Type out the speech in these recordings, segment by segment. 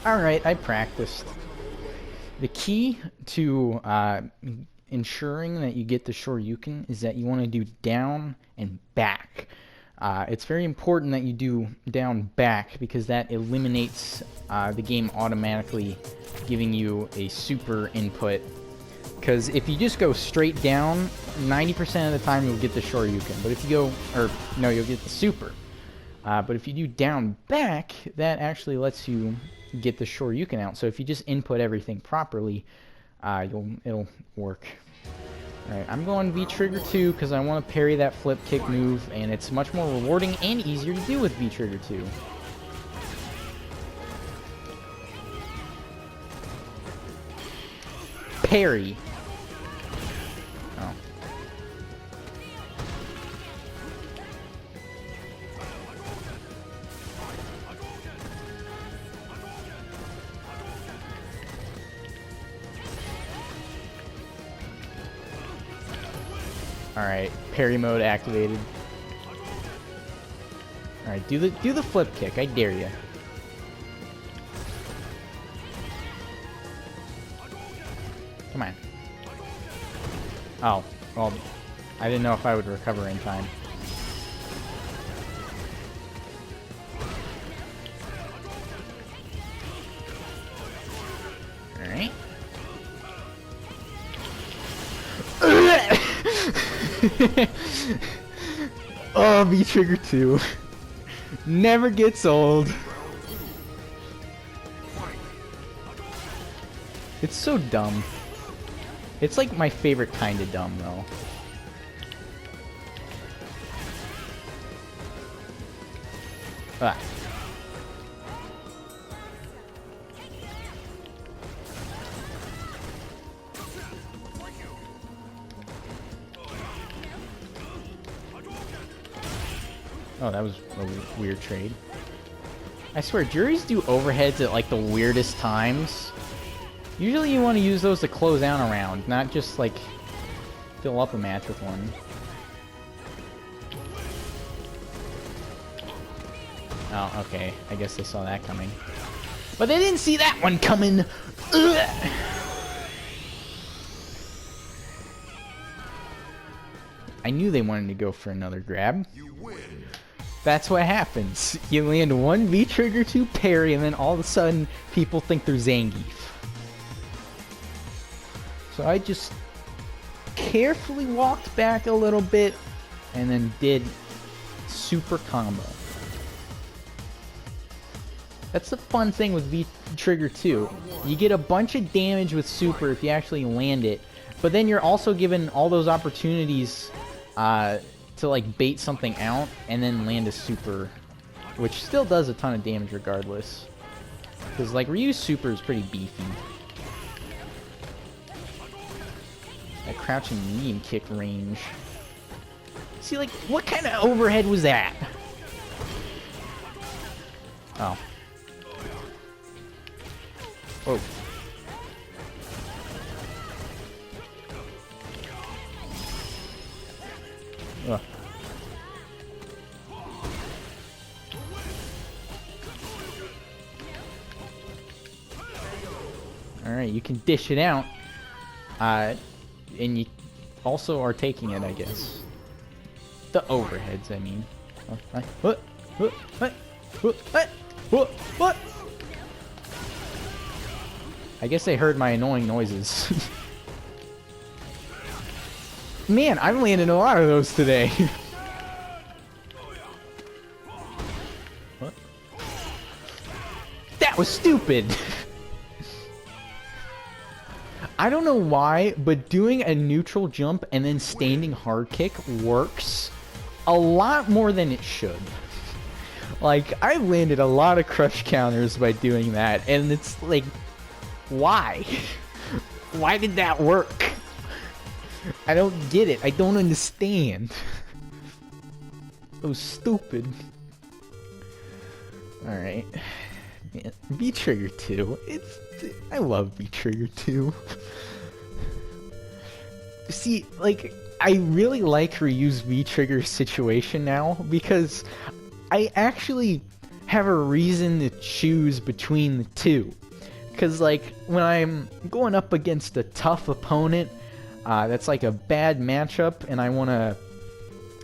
Alright, I practiced. The key to ensuring that you get the Shoryuken is that you want to do down and back. It's very important that you do down back because that eliminates the game automatically giving you a super input. Because if you just go straight down, 90% of the time you'll get the Shoryuken. But if you go, or no, you'll get the super. But if you do down back, that actually lets you get the Shoryuken out. So if you just input everything properly, it'll work. Alright, I'm going V-Trigger 2 because I want to parry that flip kick move, and it's much more rewarding and easier to do with V-Trigger 2. Parry. Oh. Alright, parry mode activated. Alright, do the flip kick, I dare you. Come on. Oh, well, I didn't know if I would recover in time. Alright. Oh, V-Trigger 2. Never gets old. It's so dumb. It's like my favorite kind of dumb, though. Ah. Oh, that was a weird trade. I swear, juries do overheads at like the weirdest times. Usually you want to use those to close out a round, not just like fill up a match with one. Oh, okay. I guess they saw that coming. But they didn't see that one coming! Ugh. I knew they wanted to go for another grab. That's what happens. You land one V-Trigger 2 parry, and then all of a sudden, people think they're Zangief. So I just carefully walked back a little bit, and then did super combo. That's the fun thing with V-Trigger 2. You get a bunch of damage with super if you actually land it, but then you're also given all those opportunities to like bait something out and then land a super, which still does a ton of damage regardless. Because like Ryu's super is pretty beefy. That crouching medium kick range. See, like, what kind of overhead was that? Oh. Whoa. Ugh. Alright, you can dish it out. And you also are taking it, I guess. The overheads, I mean. What? I guess they heard my annoying noises. Man, I've landed a lot of those today. What? That was stupid! I don't know why, but doing a neutral jump and then standing hard kick works a lot more than it should. Like, I landed a lot of crush counters by doing that, and it's like, why? Why did that work? I don't get it. I don't understand. It was stupid. Alright. Man, V-Trigger 2. I love V-Trigger 2. See, like, I really like Ryu's V-Trigger situation now because I actually have a reason to choose between the two. Because, like, when I'm going up against a tough opponent, that's like a bad matchup, and I want to,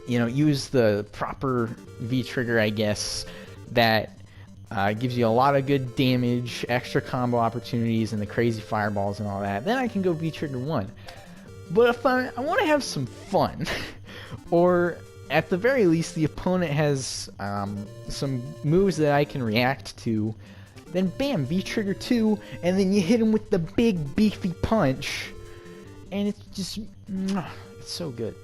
you know, use the proper V-trigger, I guess, that gives you a lot of good damage, extra combo opportunities, and the crazy fireballs and all that, then I can go V-trigger 1. But if I want to have some fun, or at the very least the opponent has some moves that I can react to, then bam, V-trigger 2, and then you hit him with the big beefy punch, and it's just, it's so good.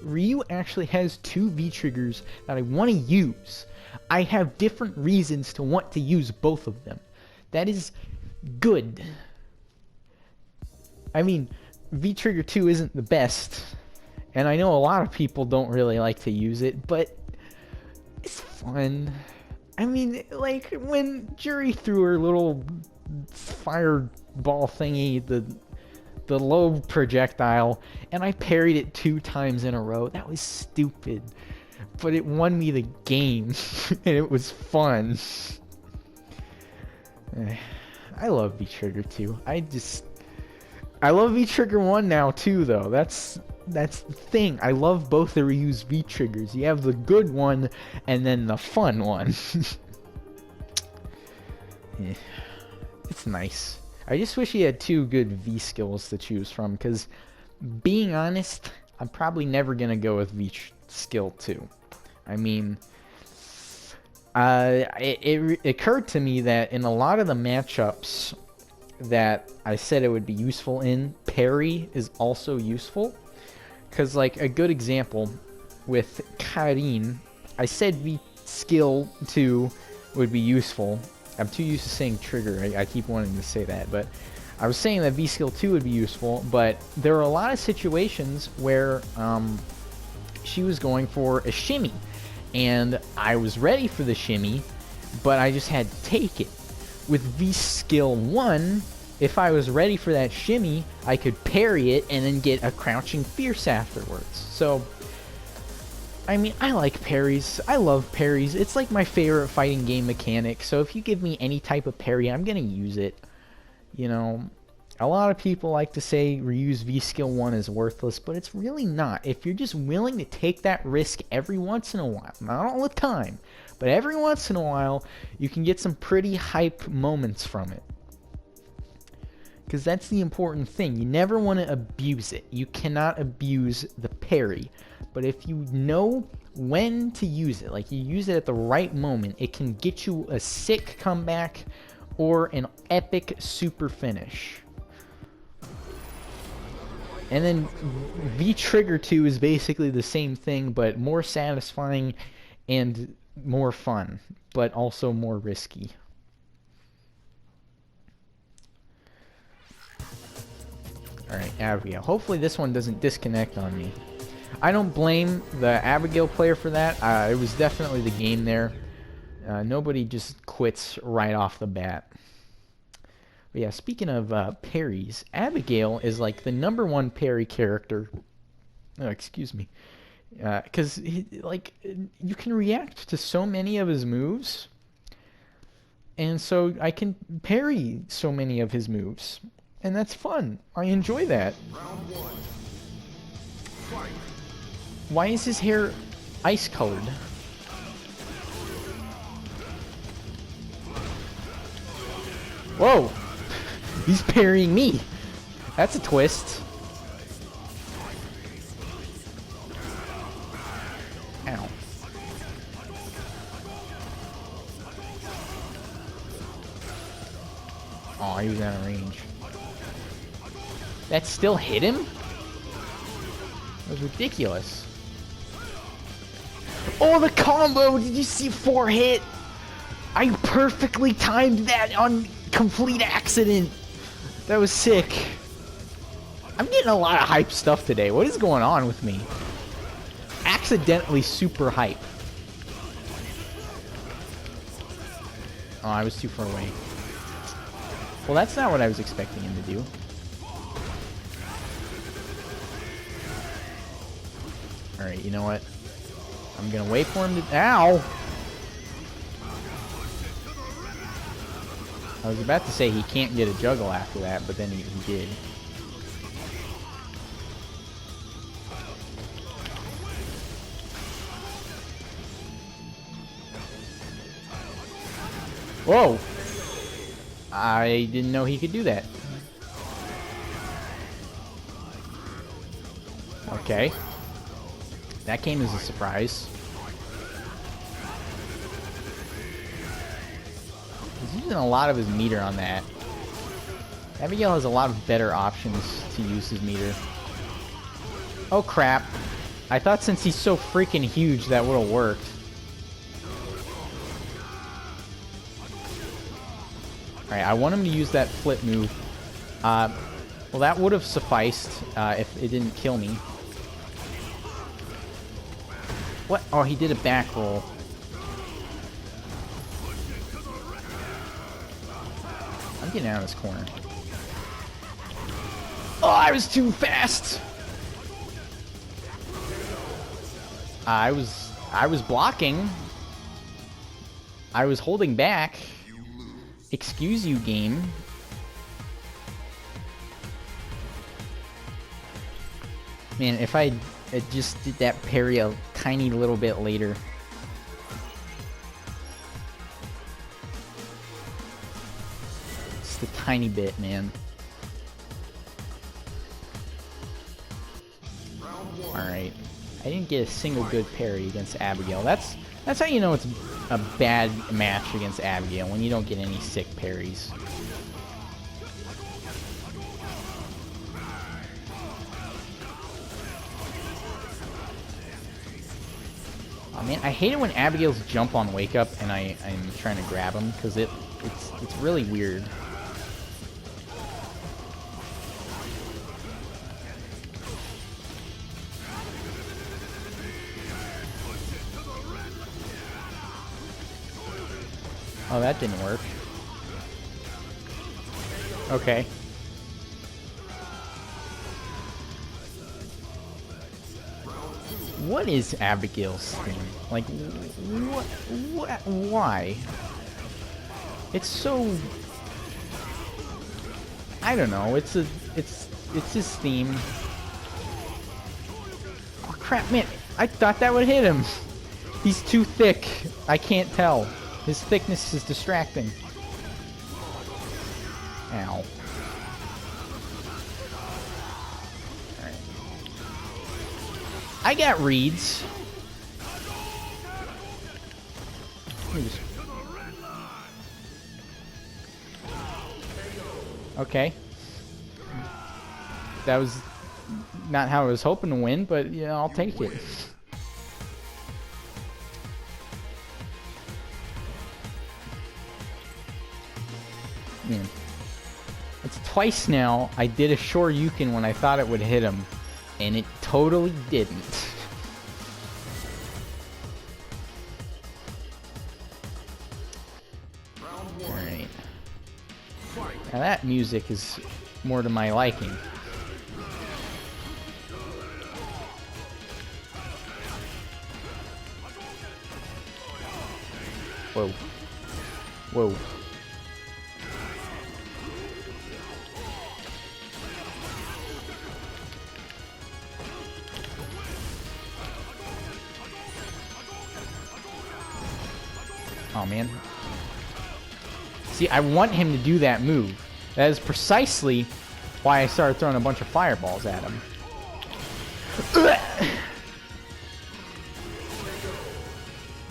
Ryu actually has 2 V-triggers that I want to use. I have different reasons to want to use both of them. That is good. I mean, V-trigger 2 isn't the best, and I know a lot of people don't really like to use it, but it's fun. I mean, like, when Jury threw her little fireball thingy, the low projectile, and I parried it 2 times in a row, that was stupid. But it won me the game, and it was fun. I love V-trigger 2. I love V-trigger 1 now, too, though. That's the thing. I love both the Ryu's V-triggers. You have the good one, and then the fun one. It's nice. I just wish he had 2 good V-skills to choose from, because, being honest, I'm probably never going to go with V-skill 2. I mean, it occurred to me that in a lot of the matchups that I said it would be useful in, parry is also useful. Because, like, a good example with Karin, I said V-skill 2 would be useful. I'm too used to saying trigger, I keep wanting to say that, but I was saying that V-skill 2 would be useful, but there are a lot of situations where she was going for a shimmy, and I was ready for the shimmy, but I just had to take it. With V-skill 1, if I was ready for that shimmy, I could parry it and then get a crouching fierce afterwards. So, I mean, I like parries. I love parries. It's like my favorite fighting game mechanic, so if you give me any type of parry, I'm gonna use it. You know, a lot of people like to say Ryu's V-skill 1 is worthless, but it's really not. If you're just willing to take that risk every once in a while, not all the time, but every once in a while, you can get some pretty hype moments from it. Because that's the important thing. You never want to abuse it. You cannot abuse the parry. But if you know when to use it, like you use it at the right moment, it can get you a sick comeback or an epic super finish. And then V-trigger 2 is basically the same thing, but more satisfying and more fun, but also more risky. Alright, Abigail. Hopefully this one doesn't disconnect on me. I don't blame the Abigail player for that. It was definitely the game there. Nobody just quits right off the bat. But yeah, speaking of parries, Abigail is like the #1 parry character. Oh, excuse me. Because like you can react to so many of his moves, and so I can parry so many of his moves. And that's fun. I enjoy that. Round 1. Fight. Why is his hair ice colored? Whoa! He's parrying me. That's a twist. Ow. Oh, he was out of range. That still hit him? That was ridiculous. Oh, the combo! Did you see 4 hit? I perfectly timed that on complete accident. That was sick. I'm getting a lot of hype stuff today. What is going on with me? Accidentally super hype. Oh, I was too far away. Well, that's not what I was expecting him to do. Alright, you know what? I'm gonna wait for him to... Ow! I was about to say he can't get a juggle after that, but then he did. Whoa! I didn't know he could do that. Okay. That came as a surprise. He's using a lot of his meter on that. Abigail has a lot of better options to use his meter. Oh crap. I thought since he's so freaking huge that would have worked. Alright, I want him to use that flip move. Well, that would have sufficed if it didn't kill me. What? Oh, he did a back roll. I'm getting out of this corner. Oh, I was too fast! I was blocking. I was holding back. Excuse you, game. Man, if I just did that parry a tiny little bit later. Just a tiny bit, man. Alright. I didn't get a single good parry against Abigail. That's how you know it's a bad match against Abigail, when you don't get any sick parries. Oh man, I hate it when Abigail's jump on wake up and I'm trying to grab him, because it's really weird. Oh, that didn't work. Okay. What is Abigail's thing? Like, why? It's so... I don't know, it's his theme. Oh crap, man, I thought that would hit him. He's too thick, I can't tell. His thickness is distracting. Ow. Alright. I got reads. Okay. That was not how I was hoping to win, but yeah, I'll take it. Man. It's twice now I did a Shoryuken when I thought it would hit him, and it totally didn't. Alright. Now that music is more to my liking. Whoa. Whoa. Oh, man. See, I want him to do that move. That is precisely why I started throwing a bunch of fireballs at him.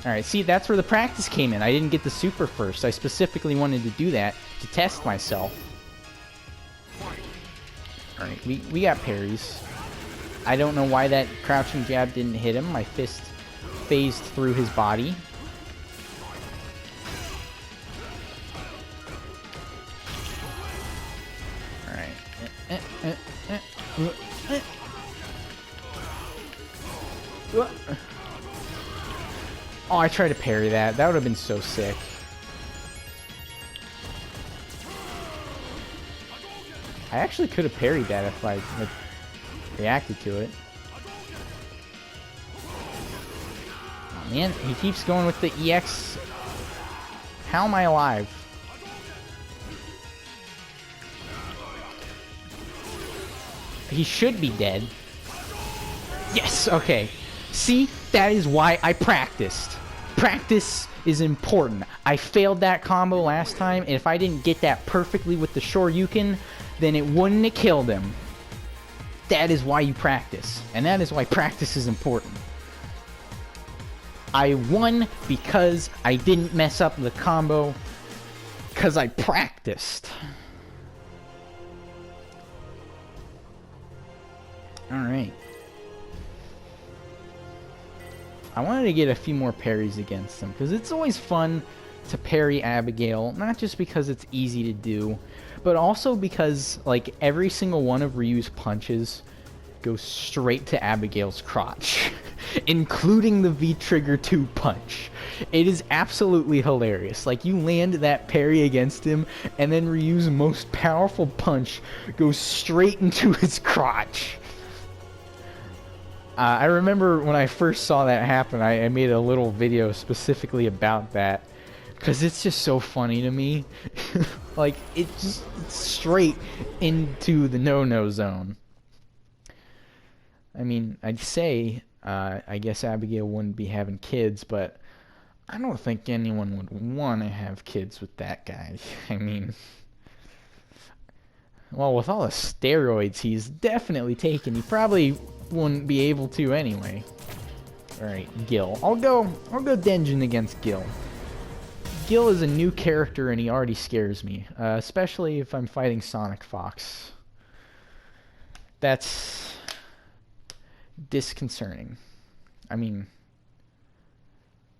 Alright, see, that's where the practice came in. I didn't get the super first. I specifically wanted to do that to test myself. Alright, we got parries. I don't know why that crouching jab didn't hit him. My fist phased through his body. Oh, I tried to parry that. That would have been so sick. I actually could have parried that if I had reacted to it. Oh, man, he keeps going with the EX. How am I alive? He should be dead. Yes, okay. See, that is why I practiced. Practice is important. I failed that combo last time, and if I didn't get that perfectly with the Shoryuken, then it wouldn't have killed him. That is why you practice, and that is why practice is important. I won because I didn't mess up the combo, because I practiced. Alright. I wanted to get a few more parries against him, because it's always fun to parry Abigail, not just because it's easy to do, but also because, like, every single one of Ryu's punches goes straight to Abigail's crotch, including the V-Trigger 2 punch. It is absolutely hilarious. Like, you land that parry against him, and then Ryu's most powerful punch goes straight into his crotch. I remember when I first saw that happen, I made a little video specifically about that, because it's just so funny to me. Like, it's straight into the no-no zone. I mean, I'd say, I guess Abigail wouldn't be having kids, but I don't think anyone would want to have kids with that guy. I mean, well, with all the steroids he's definitely taken, he probably wouldn't be able to anyway. Alright, Gil. I'll go Denjin against Gil. Gil is a new character and he already scares me, especially if I'm fighting Sonic Fox. That's disconcerting. I mean,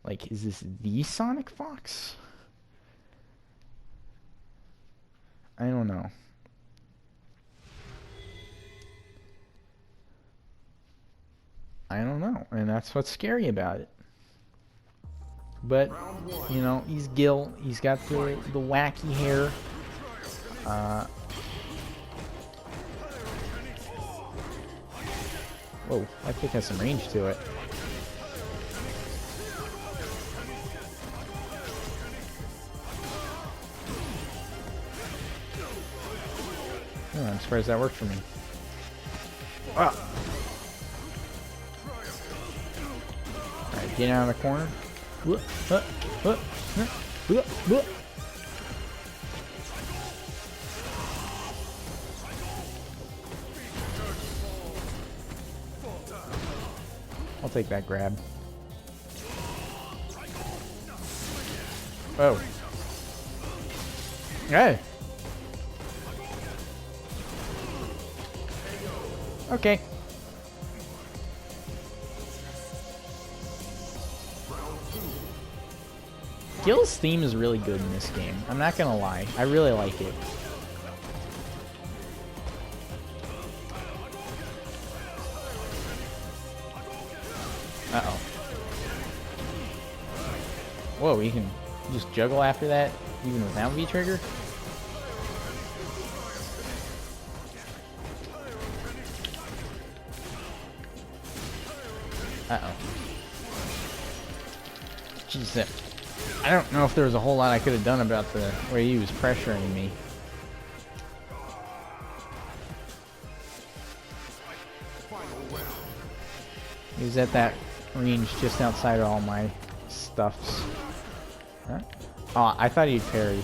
like, is this the Sonic Fox? I don't know. I don't know, and that's what's scary about it. But, you know, he's Gil. He's got the wacky hair. Whoa, that kick has some range to it. Oh, I'm surprised that worked for me. Ah. Alright, get out of the corner. I'll take that grab. Oh. Hey. Okay. Gil's theme is really good in this game. I'm not gonna lie. I really like it. Uh-oh. Whoa, you can just juggle after that, even without V-Trigger? Uh-oh. Jeez, I don't know if there was a whole lot I could have done about the way he was pressuring me. He was at that range just outside of all my stuffs. Huh? Oh, I thought he'd parry.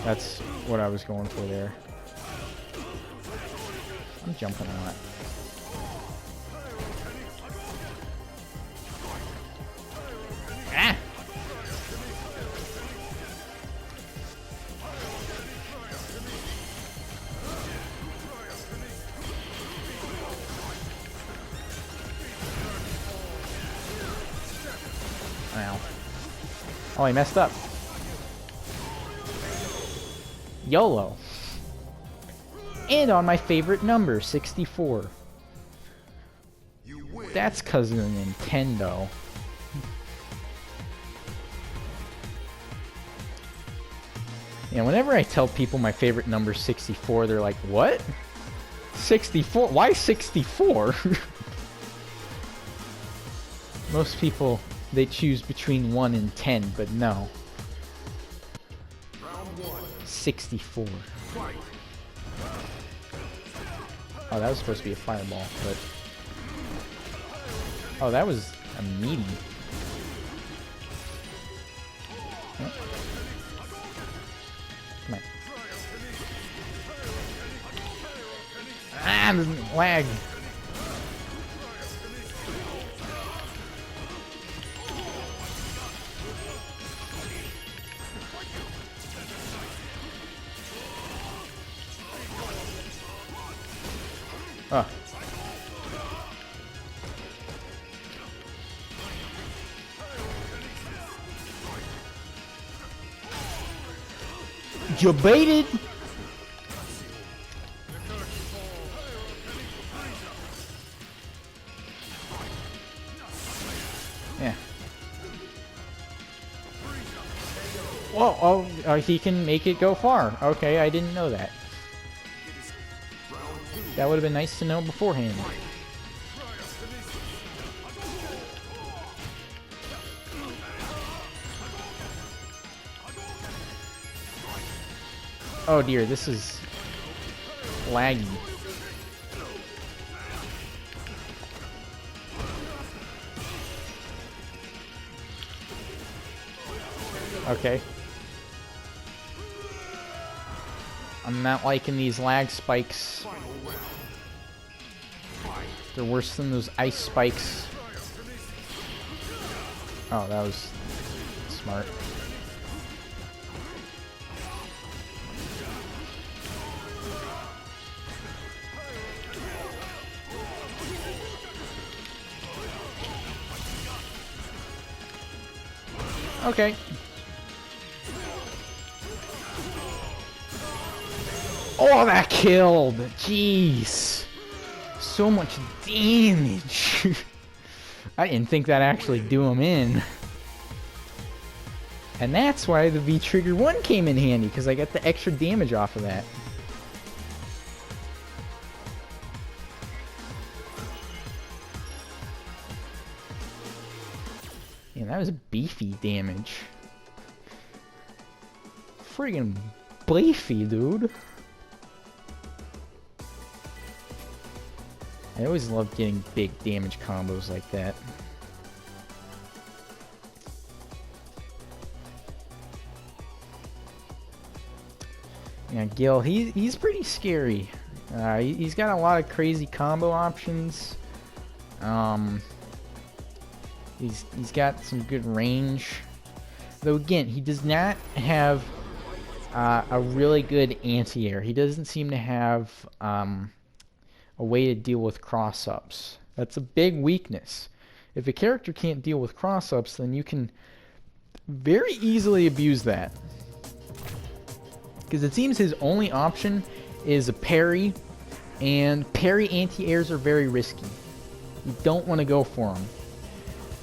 That's what I was going for there. I'm jumping on it. Ah! Ow. Oh, he messed up. YOLO. And on my favorite number, 64. That's 'cause of Nintendo. Yeah, whenever I tell people my favorite number is 64, they're like, what? 64? Why 64? Most people, they choose between 1 and 10, but no. 64. Oh, that was supposed to be a fireball, but... Oh, that was a meaty. Oh. Come on. Ah, the lag. Oh. You baited. Yeah. Whoa, oh, he can make it go far. Okay, I didn't know that. That would have been nice to know beforehand. Oh dear, this is laggy. Okay. I'm not liking these lag spikes. They're worse than those ice spikes. Oh, that was smart. Okay. Oh, that killed! Jeez. So much damage. I didn't think that actually do him in. And that's why the V-Trigger 1 came in handy, because I got the extra damage off of that. Yeah, that was beefy damage. Friggin' beefy, dude. I always love getting big damage combos like that. Yeah, Gil, he's pretty scary. He's got a lot of crazy combo options. He's got some good range. Though again, he does not have a really good anti-air. He doesn't seem to have a way to deal with cross-ups. That's a big weakness. If a character can't deal with cross-ups, then you can very easily abuse that. Because it seems his only option is a parry, and parry anti-airs are very risky. You don't want to go for them.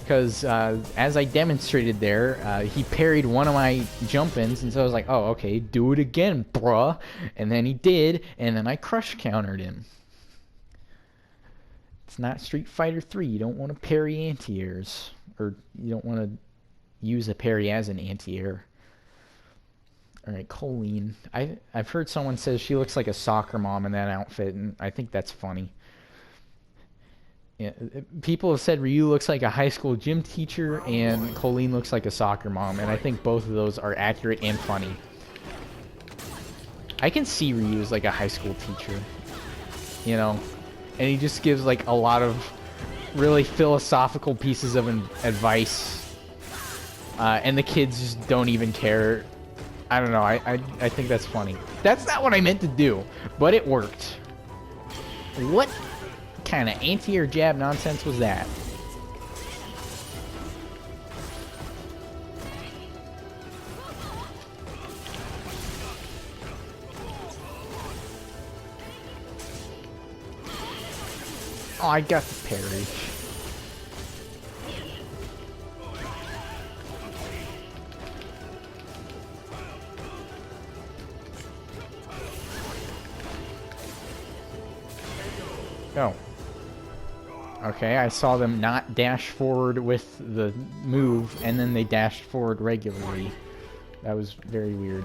Because as I demonstrated there, he parried one of my jump-ins, and so I was like, oh, okay, do it again, bruh. And then he did, and then I crush countered him. It's not Street Fighter 3. You don't want to parry anti-airs. Or you don't want to use a parry as an anti-air. Alright, Colleen. I've heard someone says she looks like a soccer mom in that outfit, and I think that's funny. Yeah, people have said Ryu looks like a high school gym teacher, and Colleen looks like a soccer mom, and I think both of those are accurate and funny. I can see Ryu as like a high school teacher. You know? And he just gives like a lot of really philosophical pieces of advice. And the kids just don't even care. I don't know, I think that's funny. That's not what I meant to do, but it worked. What kind of anti-air jab nonsense was that? Oh, I got the parry. Oh. Okay, I saw them not dash forward with the move, and then they dashed forward regularly. That was very weird.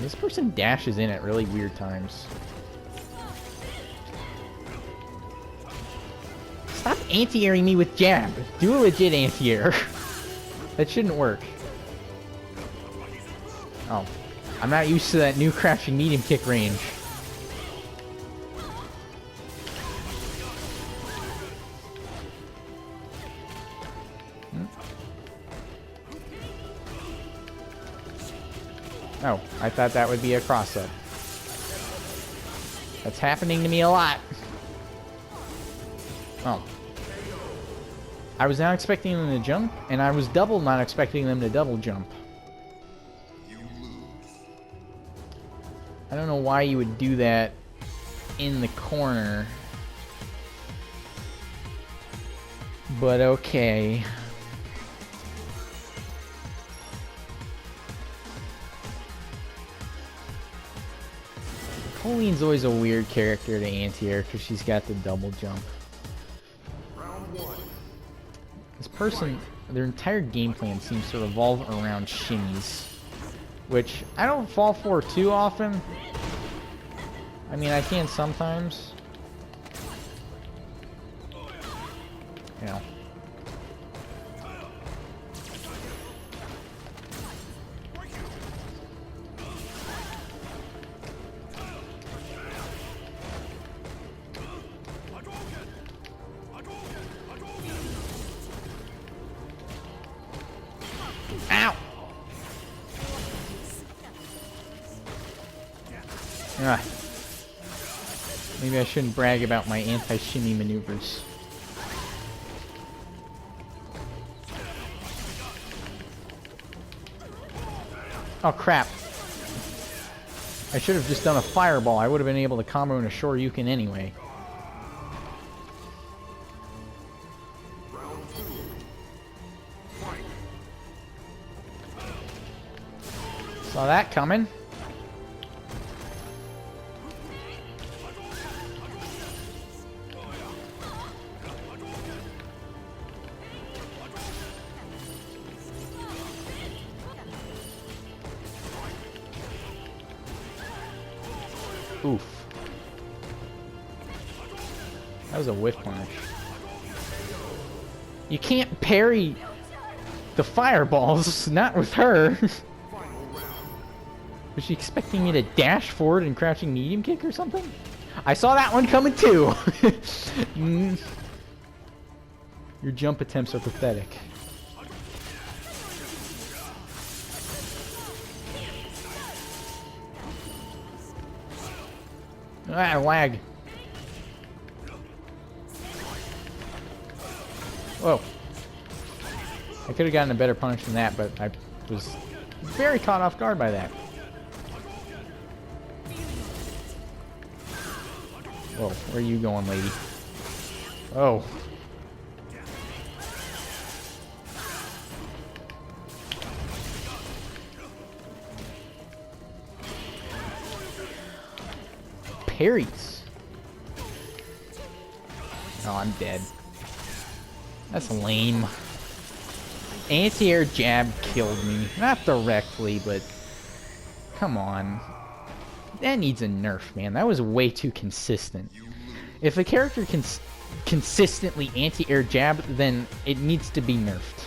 This person dashes in at really weird times. Stop anti-airing me with jab. Do a legit anti-air. That shouldn't work. Oh. I'm not used to that new crouching medium kick range. Oh, I thought that would be a cross-up. That's happening to me a lot. Oh. I was not expecting them to jump, and I was double not expecting them to double jump. I don't know why you would do that in the corner. But okay. Colleen's always a weird character to anti-air because she's got the double jump. This person, their entire game plan seems to revolve around shimmies, which I don't fall for too often. I mean, I can sometimes. You know. Ow! Ah. Maybe I shouldn't brag about my anti-shimmy maneuvers. Oh crap. I should have just done a fireball. I would have been able to combo in a Shoryuken anyway. Saw that coming. Oof. That was a whiff punch. You can't parry the fireballs, not with her. Was she expecting me to dash forward and crouching medium kick or something? I saw that one coming too! Your jump attempts are pathetic. Ah, lag. Whoa. I could have gotten a better punish than that, but I was very caught off guard by that. Whoa, where are you going, lady? Oh. Parries. Oh, I'm dead. That's lame. Anti-air jab killed me. Not directly, but come on. That needs a nerf, man. That was way too consistent. If a character can consistently anti-air jab, then it needs to be nerfed.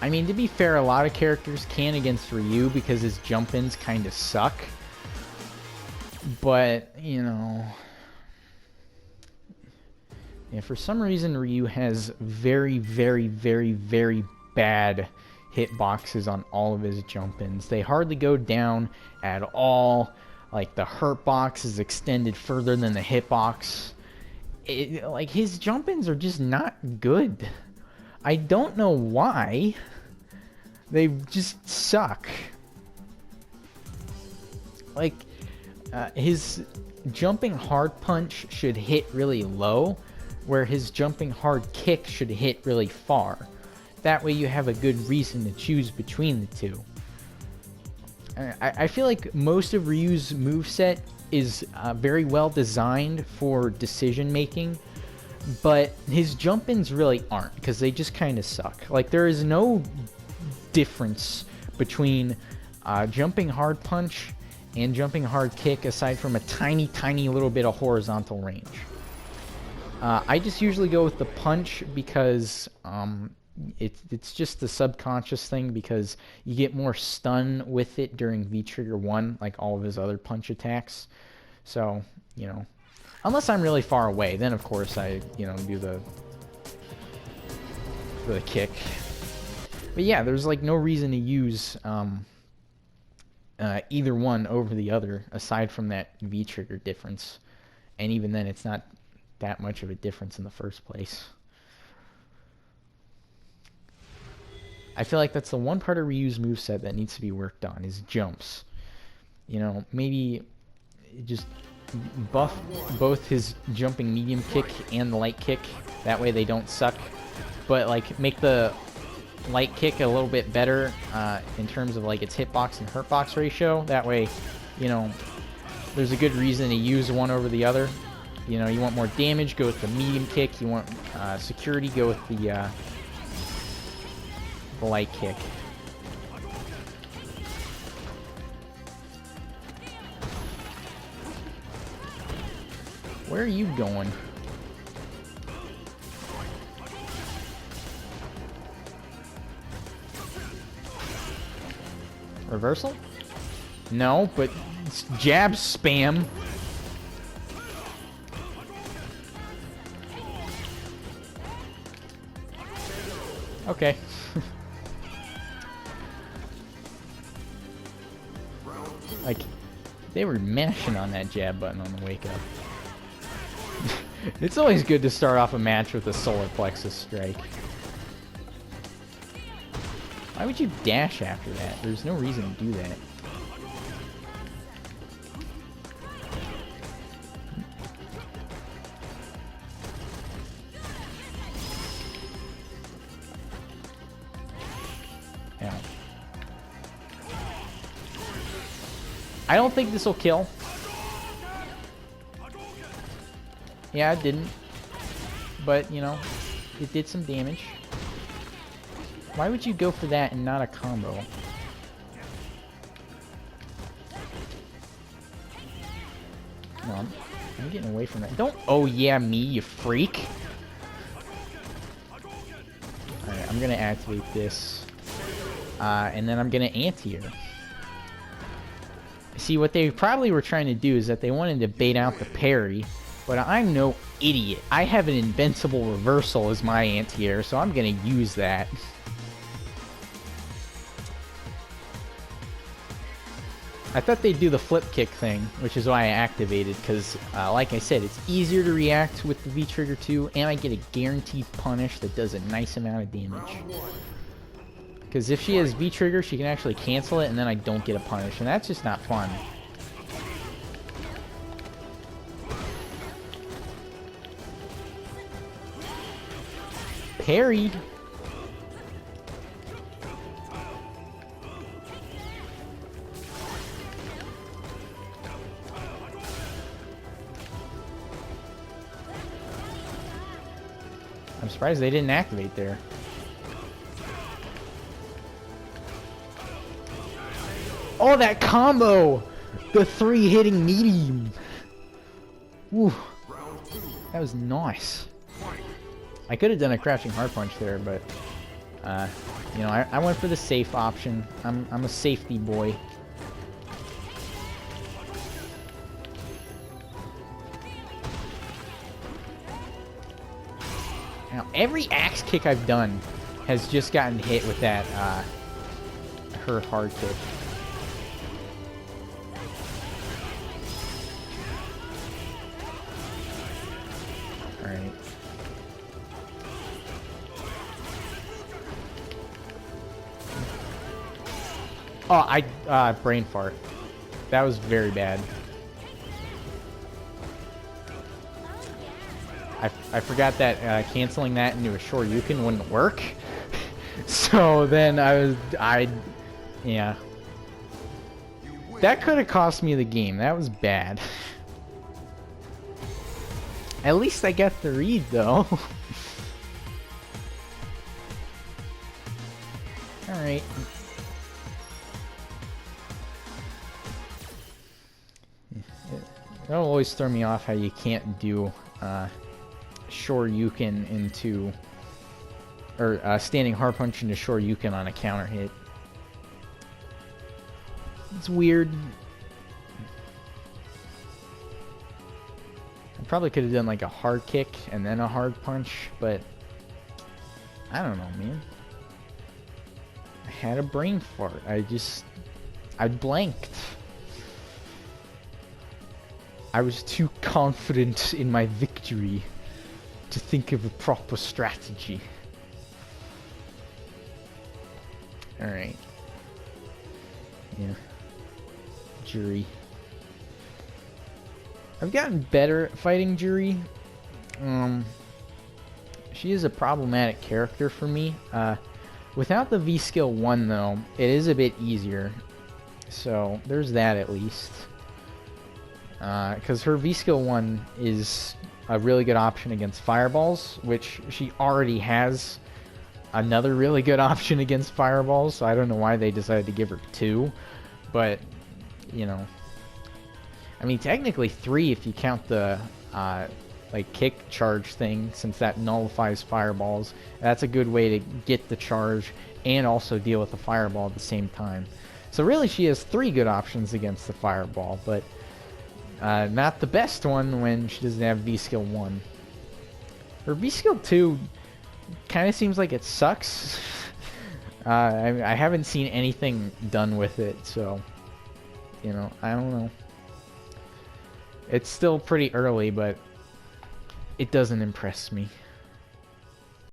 I mean, to be fair, a lot of characters can against Ryu because his jump-ins kind of suck. But, you know... yeah, for some reason, Ryu has very, very, very, very bad hitboxes on all of his jump-ins. They hardly go down at all. Like, the hurt box is extended further than the hitbox. Like, his jump-ins are just not good. I don't know why. They just suck. Like, his jumping hard punch should hit really low, where his jumping hard kick should hit really far. That way you have a good reason to choose between the two. I feel like most of Ryu's moveset is very well designed for decision making, but his jump-ins really aren't, because they just kind of suck. Like, there is no difference between jumping hard punch and jumping hard kick, aside from a tiny little bit of horizontal range. I just usually go with the punch because it's just the subconscious thing, because you get more stun with it during V-Trigger 1, like all of his other punch attacks. So, you know, unless I'm really far away, then of course I, you know, do the kick. But yeah, there's like no reason to use either one over the other, aside from that V-Trigger difference. And even then, it's not that much of a difference in the first place. I feel like that's the one part of Ryu's moveset that needs to be worked on, is jumps. You know, maybe just buff both his jumping medium kick and the light kick. That way they don't suck. But, like, make the light kick a little bit better in terms of, like, its hitbox and hurtbox ratio. That way, you know, there's a good reason to use one over the other. You know, you want more damage, go with the medium kick. You want security, go with the light kick. Where are you going? Reversal? No, but it's jab spam. Okay. Like, they were mashing on that jab button on the wake up. It's always good to start off a match with a solar plexus strike. Why would you dash after that? There's no reason to do that. Yeah. I don't think this will kill. Yeah, it didn't. But, you know, it did some damage. Why would you go for that and not a combo? Come on. I'm getting away from that. Don't oh yeah me, you freak. Alright, I'm gonna activate this. And then I'm gonna anti-air. See, what they probably were trying to do is that they wanted to bait out the parry, but I'm no idiot. I have an invincible reversal as my anti-air, so I'm gonna use that. I thought they'd do the flip kick thing, which is why I activated, because, like I said, it's easier to react with the V-Trigger 2, and I get a guaranteed punish that does a nice amount of damage. Because if she has V-Trigger, she can actually cancel it, and then I don't get a punish, and that's just not fun. Parry! I'm surprised they didn't activate there. Oh, that combo! The 3 hitting medium! Woo. That was nice. I could have done a crouching hard punch there, but you know, I went for the safe option. I'm a safety boy. Now, every axe kick I've done has just gotten hit with that, her hard kick. Alright. Oh, brain fart. That was very bad. I forgot that canceling that into a Shoryuken wouldn't work. So then yeah. That could have cost me the game. That was bad. At least I got the read, though. Alright. It'll always throw me off how you can't do Shoryuken into, or standing hard punch into Shoryuken on a counter hit. It's weird. I probably could have done like a hard kick and then a hard punch, but I don't know, man. I had a brain fart. I blanked. I was too confident in my victory to think of a proper strategy. Alright. Yeah. Jury. I've gotten better at fighting Jury. She is a problematic character for me. Without the V skill 1 though, it is a bit easier. So there's that at least. Because her V skill 1 is a really good option against fireballs, which she already has another really good option against fireballs, so I don't know why they decided to give her 2, but, you know. I mean, technically 3 if you count the, like, kick charge thing, since that nullifies fireballs. That's a good way to get the charge and also deal with the fireball at the same time. So really she has 3 good options against the fireball, but not the best one when she doesn't have V skill 1. Her V skill 2 kind of seems like it sucks. I haven't seen anything done with it, so, you know, I don't know. It's still pretty early, but it doesn't impress me.